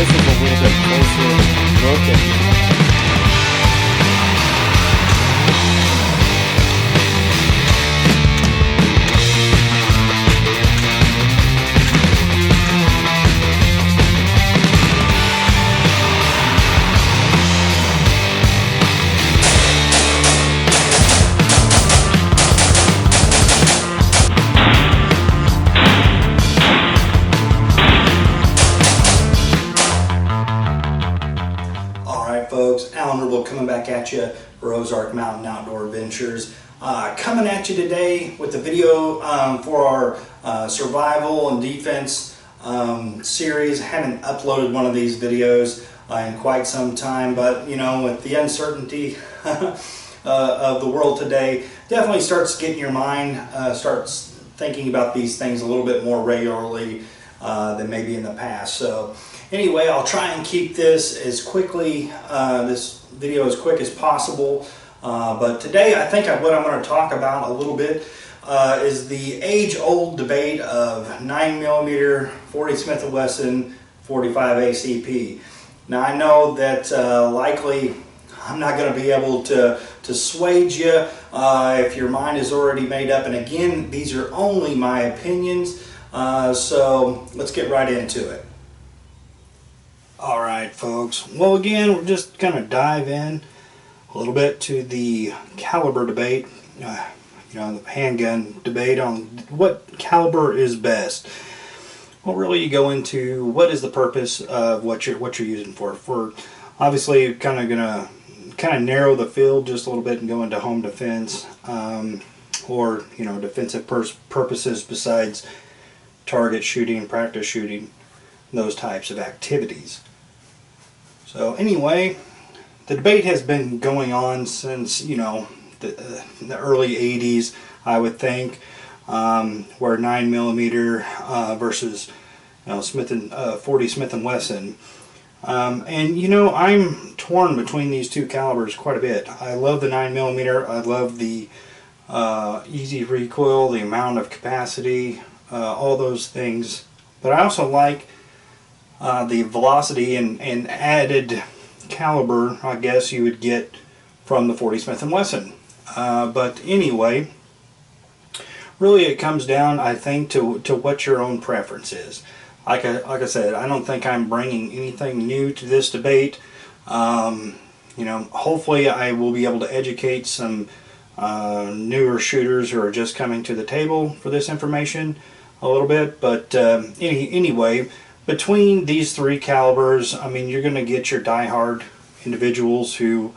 this is a little bit closer look at folks, coming back at you for Ozark Mountain Outdoor Adventures. Coming at you today with the video for our survival and defense series. I haven't uploaded one of these videos in quite some time, but you know, with the uncertainty of the world today, definitely starts getting your mind, starts thinking about these things a little bit more regularly than maybe in the past. So anyway, I'll try and keep this as quickly, this video as quick as possible. But today I think what I'm going to talk about a little bit is the age-old debate of 9mm 40 Smith & Wesson 45 ACP. Now I know that likely I'm not going to be able to sway you if your mind is already made up. And again, these are only my opinions. So let's get right into it. Alright folks, well again we're just going to dive in a little bit to the caliber debate, you know, the handgun debate on what caliber is best. Well really you go into what is the purpose of what you're using for. For obviously kind of going to narrow the field just a little bit and go into home defense or you know, defensive purposes besides target shooting, practice shooting, those types of activities. So anyway, the debate has been going on since, you know, the early 80s, I would think, where 9mm versus, you know, 40 Smith & Wesson. And you know, I'm torn between these two calibers quite a bit. I love the 9mm. I love the easy recoil, the amount of capacity, all those things. But I also like the velocity and added caliber, I guess you would get from the 40 Smith & Wesson. But anyway, really it comes down, I think, to what your own preference is. Like I said, I don't think I'm bringing anything new to this debate. You know, hopefully I will be able to educate some newer shooters who are just coming to the table for this information a little bit. But anyway, between these three calibers, I mean, you're going to get your diehard individuals who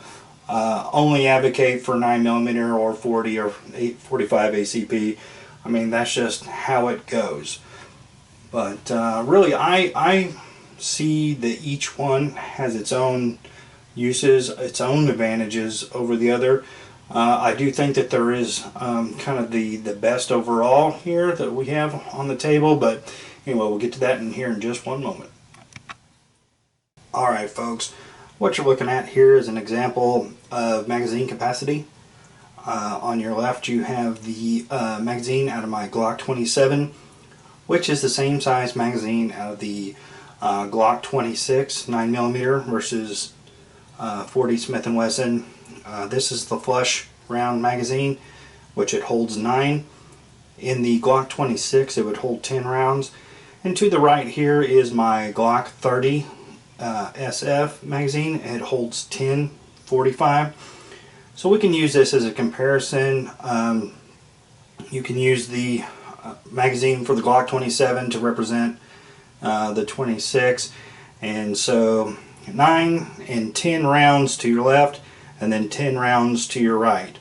only advocate for 9mm or 40 or 45 ACP. I mean, that's just how it goes. But really, I see that each one has its own uses, its own advantages over the other. I do think that there is kind of the best overall here that we have on the table, but anyway, we'll get to that in here in just one moment. Alright folks, what you're looking at here is an example of magazine capacity. On your left you have the magazine out of my Glock 27, which is the same size magazine out of the Glock 26 9mm versus 40 Smith & Wesson. This is the flush round magazine, which it holds 9. In the Glock 26 it would hold 10 rounds. And to the right here is my Glock 30 SF magazine. It holds 10 45. So we can use this as a comparison. You can use the magazine for the Glock 27 to represent the 26. And so 9 and 10 rounds to your left, and then 10 rounds to your right.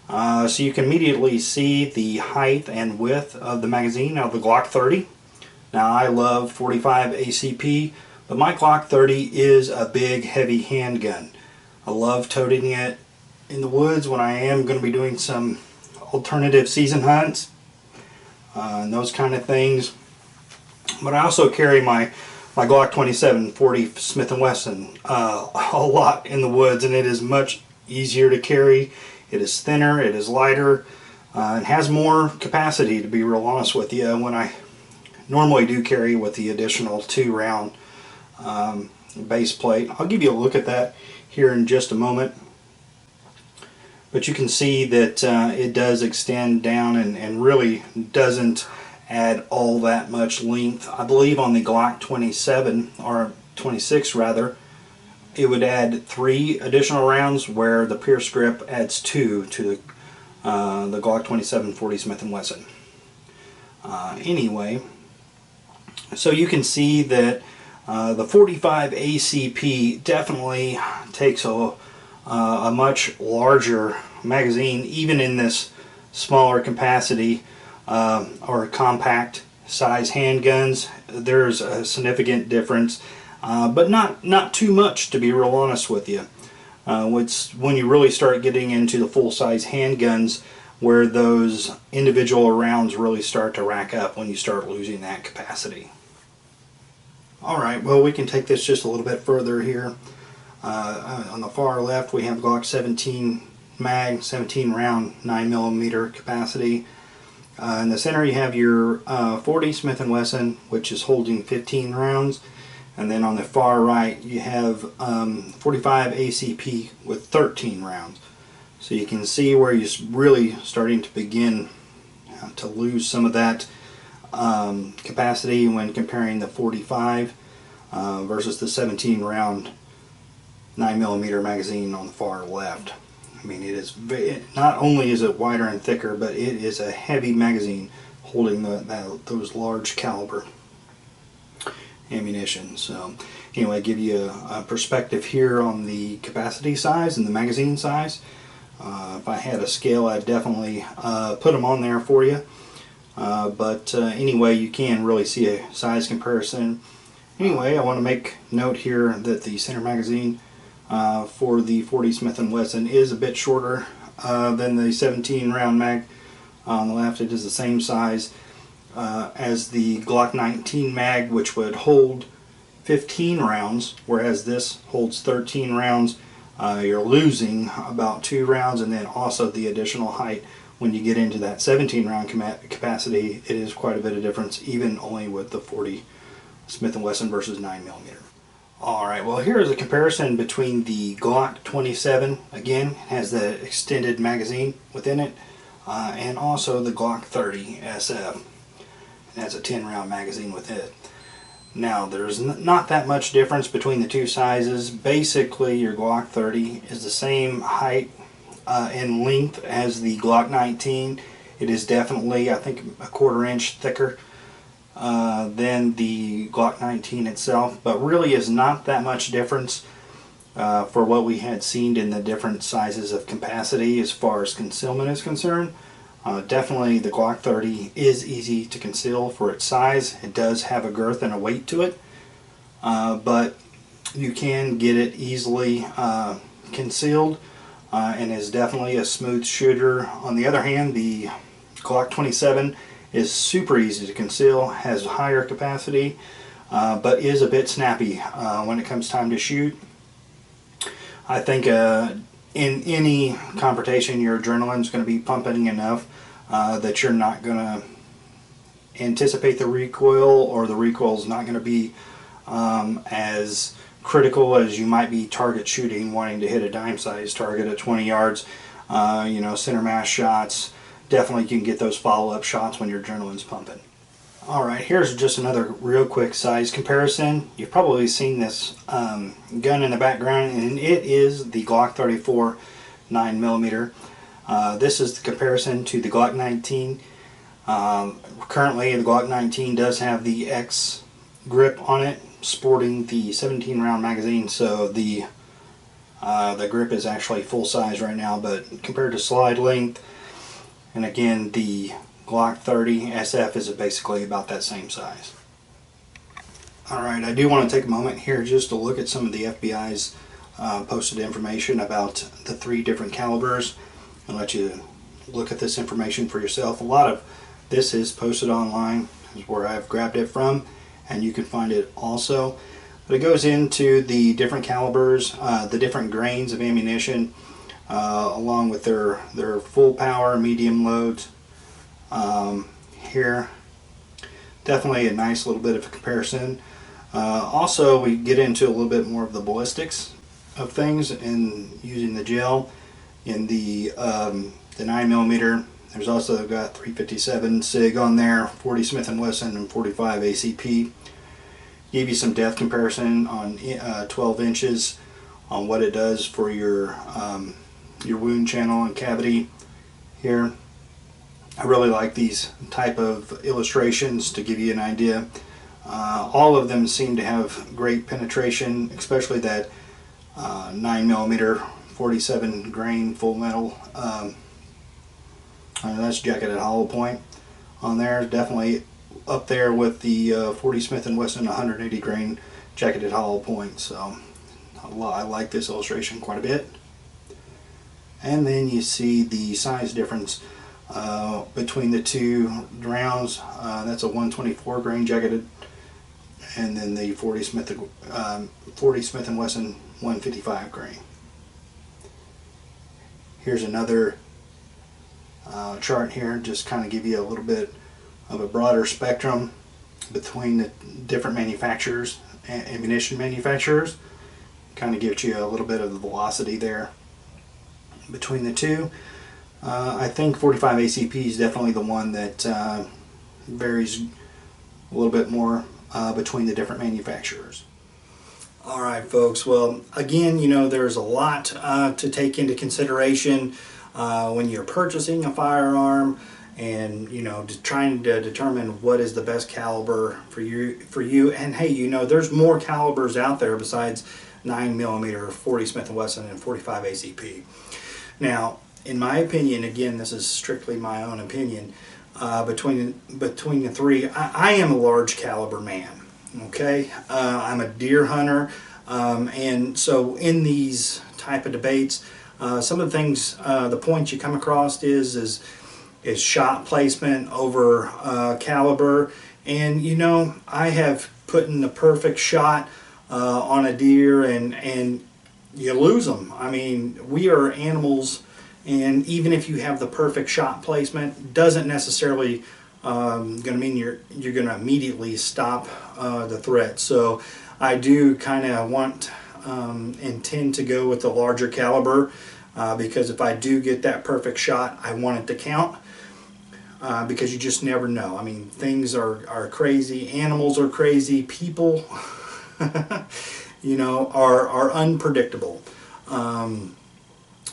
So you can immediately see the height and width of the magazine of the Glock 30. Now I love 45 ACP, but my Glock 30 is a big heavy handgun. I love toting it in the woods when I am going to be doing some alternative season hunts and those kind of things. But I also carry my Glock 27 40 Smith & Wesson a lot in the woods, and it is much easier to carry. It is thinner, it is lighter, and has more capacity, to be real honest with you, when I normally do carry with the additional 2-round base plate. I'll give you a look at that here in just a moment. But you can see that it does extend down and really doesn't add all that much length. I believe on the Glock 27 or 26 rather, it would add 3 additional rounds, where the Pierce grip adds 2 to the Glock 27 40 Smith & Wesson. Anyway, so you can see that the 45 ACP definitely takes a much larger magazine, even in this smaller capacity or compact size handguns. There's a significant difference, but not too much, to be real honest with you. It's when you really start getting into the full-size handguns where those individual rounds really start to rack up, when you start losing that capacity. Alright, well, we can take this just a little bit further here. On the far left we have Glock 17 mag, 17 round, 9mm capacity. In the center you have your 40 Smith & Wesson, which is holding 15 rounds. And then on the far right you have 45 ACP with 13 rounds. So you can see where you're really starting to begin to lose some of that capacity when comparing the 45 versus the 17 round 9mm magazine on the far left. I mean, it is not only is it wider and thicker, but it is a heavy magazine holding those large caliber ammunition. So anyway, give you a perspective here on the capacity size and the magazine size. If I had a scale, I'd definitely put them on there for you. But anyway, you can really see a size comparison. Anyway, I want to make note here that the center magazine for the 40 Smith & Wesson is a bit shorter than the 17 round mag. On the left, it is the same size as the Glock 19 mag, which would hold 15 rounds, whereas this holds 13 rounds. You're losing about 2 rounds, and then also the additional height. When you get into that 17 round capacity, it is quite a bit of difference, even only with the 40 Smith & Wesson versus 9mm. Alright, well, here is a comparison between the Glock 27, again, has the extended magazine within it, and also the Glock 30 SF. It has a 10 round magazine with it. Now, there's not that much difference between the two sizes. Basically, your Glock 30 is the same height and length as the Glock 19. It is definitely, I think, a 1/4 inch thicker than the Glock 19 itself, but really is not that much difference for what we had seen in the different sizes of capacity as far as concealment is concerned. Definitely the Glock 30 is easy to conceal for its size. It does have a girth and a weight to it, but you can get it easily concealed and is definitely a smooth shooter. On the other hand, the Glock 27 is super easy to conceal, has higher capacity, but is a bit snappy when it comes time to shoot. I think in any confrontation, your adrenaline is going to be pumping enough that you're not going to anticipate the recoil, or the recoil is not going to be as critical as you might be target shooting, wanting to hit a dime size target at 20 yards. You know, center mass shots. Definitely you can get those follow-up shots when your adrenaline's pumping. Alright, here's just another real quick size comparison. You've probably seen this gun in the background, and it is the Glock 34 9mm. This is the comparison to the Glock 19. Currently, the Glock 19 does have the X grip on it, sporting the 17 round magazine, so the grip is actually full size right now, but compared to slide length, and again, the Glock 30 SF is basically about that same size. Alright, I do want to take a moment here just to look at some of the FBI's posted information about the 3 different calibers and let you look at this information for yourself. A lot of this is posted online, is where I've grabbed it from, and you can find it also. But it goes into the different calibers, the different grains of ammunition, along with their full power, medium loads. Here, definitely a nice little bit of a comparison. Also, we get into a little bit more of the ballistics of things and using the gel in the 9mm. There's also got 357 SIG on there, 40 Smith & Wesson, and 45 ACP. Give you some depth comparison on 12 inches on what it does for your wound channel and cavity here. I really like these type of illustrations to give you an idea. All of them seem to have great penetration, especially that 9mm 47 grain full metal. That's jacketed hollow point on there. Definitely up there with the 40 Smith & Wesson 180 grain jacketed hollow point. So I like this illustration quite a bit. And then you see the size difference between the two rounds. That's a 124 grain jacketed, and then the 40 Smith & Wesson 155 grain. Here's another chart here, just kind of give you a little bit of a broader spectrum between the different manufacturers, ammunition manufacturers. Kind of gives you a little bit of the velocity there between the two. I think 45 ACP is definitely the one that varies a little bit more between the different manufacturers. Alright folks, well again, you know, there's a lot to take into consideration when you're purchasing a firearm, and you know, just trying to determine what is the best caliber for you. And hey, you know, there's more calibers out there besides 9mm, 40 Smith & Wesson, and 45 ACP. Now, in my opinion, again, this is strictly my own opinion, between the three, I am a large caliber man. Okay, I'm a deer hunter, and so in these type of debates, some of the things, the points you come across is shot placement over caliber. And you know, I have put in the perfect shot on a deer, and you lose them. I mean, we are animals, and even if you have the perfect shot placement, doesn't necessarily going to mean you're going to immediately stop the threat. So I do kind of want and tend to go with the larger caliber, because if I do get that perfect shot, I want it to count, because you just never know. I mean, things are crazy, animals are crazy, people you know, are unpredictable.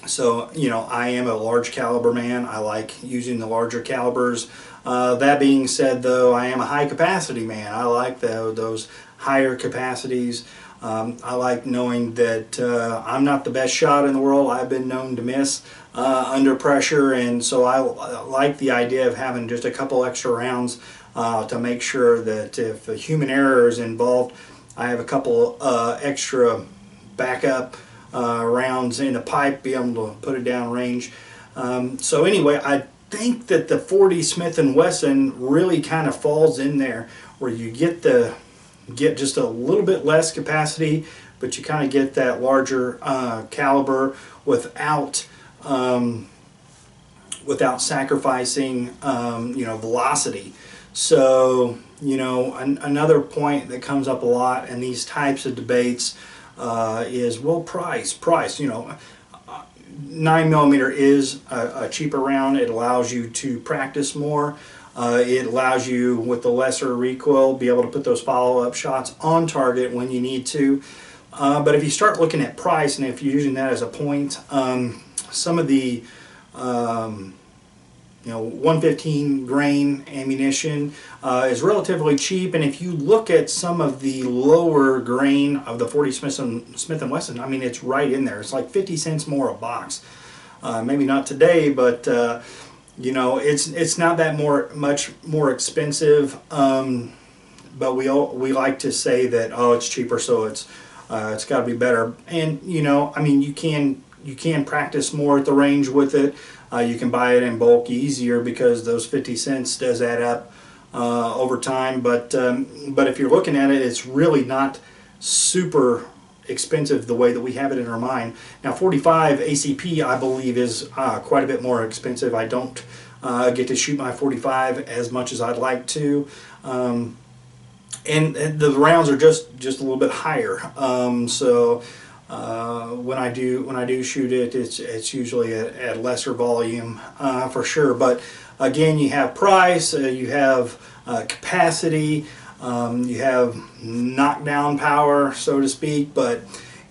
So, you know, I am a large caliber man. I like using the larger calibers. That being said, though, I am a high capacity man. I like those higher capacities. I like knowing that I'm not the best shot in the world. I've been known to miss under pressure, and so I like the idea of having just a couple extra rounds to make sure that if a human error is involved, I have a couple extra backup rounds in the pipe, be able to put it down range. So anyway, I think that the 40 Smith & Wesson really kind of falls in there, where you get just a little bit less capacity, but you kind of get that larger caliber without sacrificing you know, velocity. So you know, another point that comes up a lot in these types of debates is, well, price. You know, 9mm is a cheaper round. It allows you to practice more. It allows you, with the lesser recoil, be able to put those follow-up shots on target when you need to. But if you start looking at price, and if you're using that as a point, some of the you know, 115 grain ammunition is relatively cheap, and if you look at some of the lower grain of the 40 Smith & Wesson, I mean, it's right in there. It's like 50 cents more a box. Maybe not today, but you know, it's not that much more expensive. But we like to say that, oh, it's cheaper, so it's got to be better. And you know, I mean, you can practice more at the range with it. You can buy it in bulk easier, because those 50 cents does add up over time. But if you're looking at it, it's really not super expensive the way that we have it in our mind. Now 45 ACP, I believe, is quite a bit more expensive. I don't get to shoot my 45 as much as I'd like to. and the rounds are just a little bit higher. So when I do shoot it, it's usually at lesser volume for sure. But again, you have price, you have capacity, you have knockdown power, so to speak. But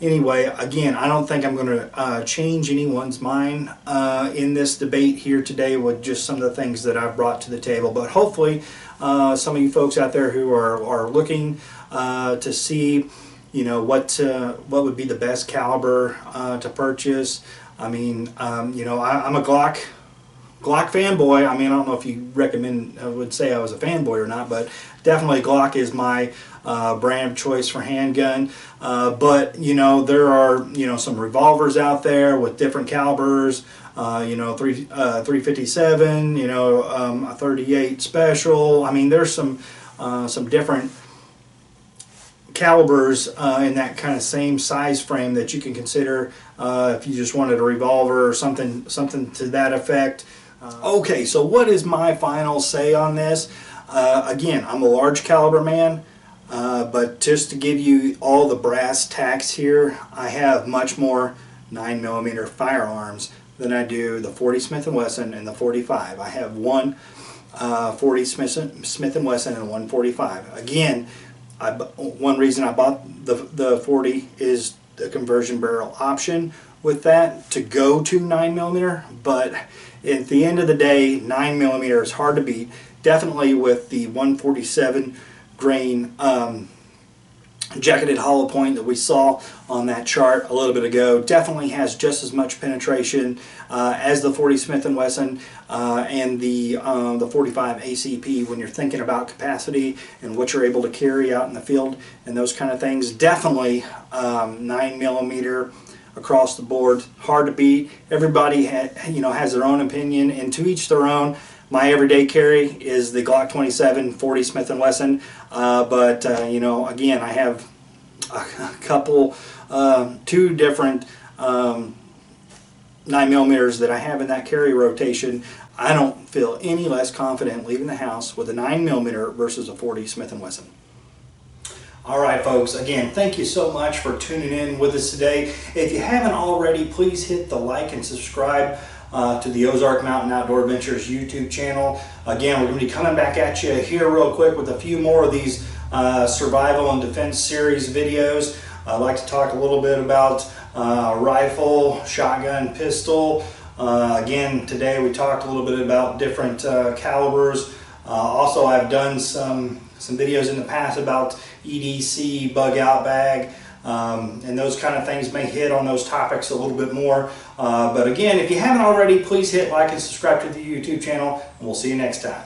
anyway, again, I don't think I'm going to change anyone's mind in this debate here today with just some of the things that I've brought to the table. But hopefully, some of you folks out there who are looking to see, you know, what would be the best caliber to purchase. I mean, you know, I'm a Glock fanboy. I mean, I don't know if you would say I was a fanboy or not, but definitely Glock is my brand of choice for handgun. But you know, there are, you know, some revolvers out there with different calibers. You know, 357. You know, a 38 special. I mean, there's some different calibers in that kind of same size frame that you can consider if you just wanted a revolver or something to that effect. Okay, so what is my final say on this? Again, I'm a large caliber man, but just to give you all the brass tacks here, I have much more 9mm firearms than I do the 40 Smith & Wesson and the 45. I have one 40 Smith & Wesson and one 45. Again, one reason I bought the 40 is the conversion barrel option with that to go to 9mm, but at the end of the day, 9mm is hard to beat. Definitely with the 147 grain jacketed hollow point that we saw on that chart a little bit ago, definitely has just as much penetration as the 40 Smith & Wesson and the 45 ACP when you're thinking about capacity and what you're able to carry out in the field and those kind of things. Definitely 9mm across the board, hard to beat. Everybody has their own opinion, and to each their own. My everyday carry is the Glock 27 40 Smith & Wesson, but you know, again, I have a couple, two different 9mm that I have in that carry rotation. I don't feel any less confident leaving the house with a 9mm versus a 40 Smith & Wesson. Alright folks, again, thank you so much for tuning in with us today. If you haven't already, please hit the like and subscribe to the Ozark Mountain Outdoor Adventures YouTube channel. Again, we're going to be coming back at you here real quick with a few more of these survival and defense series videos. I'd like to talk a little bit about rifle, shotgun, pistol. Again, today we talked a little bit about different calibers. Also, I've done some videos in the past about EDC, bug out bag, and those kind of things may hit on those topics a little bit more. But again, if you haven't already, please hit like and subscribe to the YouTube channel, and we'll see you next time.